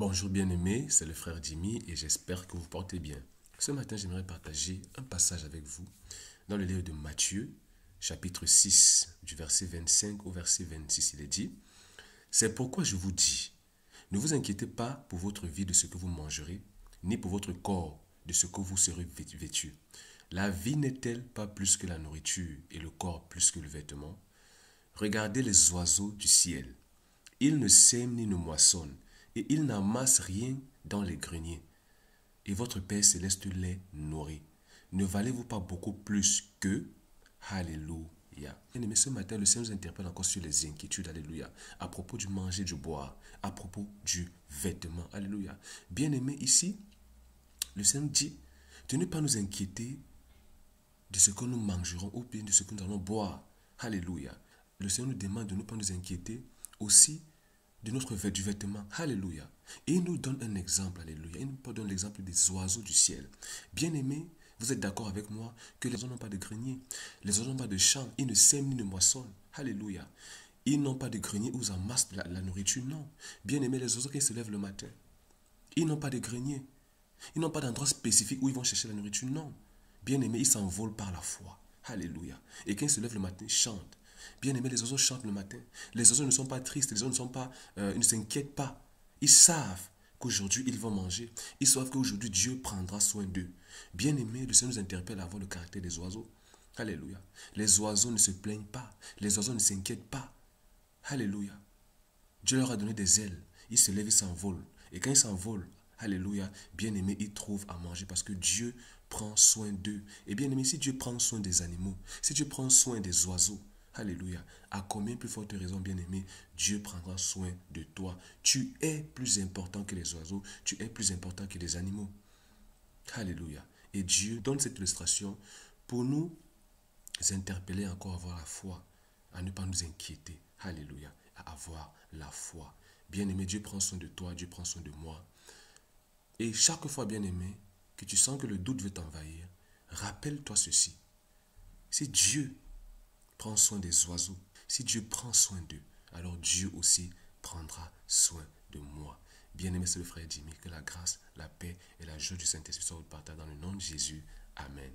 Bonjour bien-aimés, c'est le frère Jimmy et j'espère que vous portez bien. Ce matin, j'aimerais partager un passage avec vous dans le livre de Matthieu, chapitre 6, du verset 25 au verset 26. Il est dit, « C'est pourquoi je vous dis, ne vous inquiétez pas pour votre vie de ce que vous mangerez, ni pour votre corps de ce que vous serez vêtu. La vie n'est-elle pas plus que la nourriture et le corps plus que le vêtement? Regardez les oiseaux du ciel. Ils ne sèment ni ne moissonnent, et ils n'amassent rien dans les greniers. Et votre Père céleste les nourrit. Ne valez-vous pas beaucoup plus qu'eux? Alléluia. Bien-aimés, ce matin, le Seigneur nous interpelle encore sur les inquiétudes, alléluia, à propos du manger, du boire, à propos du vêtement, alléluia. Bien-aimés, ici, le Seigneur dit de ne pas nous inquiéter de ce que nous mangerons ou bien de ce que nous allons boire, alléluia. Le Seigneur nous demande de ne pas nous inquiéter aussi du vêtement. Alléluia. Et il nous donne un exemple. Alléluia. Il nous donne l'exemple des oiseaux du ciel. Bien-aimés, vous êtes d'accord avec moi que les oiseaux n'ont pas de grenier. Les oiseaux n'ont pas de champ. Ils ne sèment ni ne moissonnent. Alléluia. Ils n'ont pas de grenier où ils amassent la nourriture. Non. Bien-aimés, les oiseaux qui se lèvent le matin, ils n'ont pas de grenier. Ils n'ont pas d'endroit spécifique où ils vont chercher la nourriture. Non. Bien-aimés, ils s'envolent par la foi. Alléluia. Et quand ils se lèvent le matin, ils chantent. Bien-aimés, les oiseaux chantent le matin. Les oiseaux ne sont pas tristes, les oiseaux ne s'inquiètent pas. Ils savent qu'aujourd'hui, ils vont manger. Ils savent qu'aujourd'hui, Dieu prendra soin d'eux. Bien-aimés, le Seigneur nous interpelle à voir le caractère des oiseaux. Alléluia. Les oiseaux ne se plaignent pas. Les oiseaux ne s'inquiètent pas. Alléluia. Dieu leur a donné des ailes. Ils se lèvent, ils s'envolent. Et quand ils s'envolent, alléluia, bien-aimés, ils trouvent à manger parce que Dieu prend soin d'eux. Et bien-aimés, si Dieu prend soin des animaux, si Dieu prend soin des oiseaux, alléluia, à combien plus forte raison, bien-aimé, Dieu prendra soin de toi. Tu es plus important que les oiseaux, tu es plus important que les animaux. Alléluia. Et Dieu donne cette illustration pour nous interpeller encore à avoir la foi, à ne pas nous inquiéter. Alléluia. À avoir la foi. Bien-aimé, Dieu prend soin de toi, Dieu prend soin de moi. Et chaque fois, bien-aimé, que tu sens que le doute veut t'envahir, rappelle-toi ceci. Si Dieu prend soin des oiseaux, si Dieu prend soin d'eux, alors Dieu aussi prendra soin de moi. Bien-aimé, c'est le frère Jimmy, que la grâce, la paix et la joie du Saint-Esprit soient au partage dans le nom de Jésus. Amen.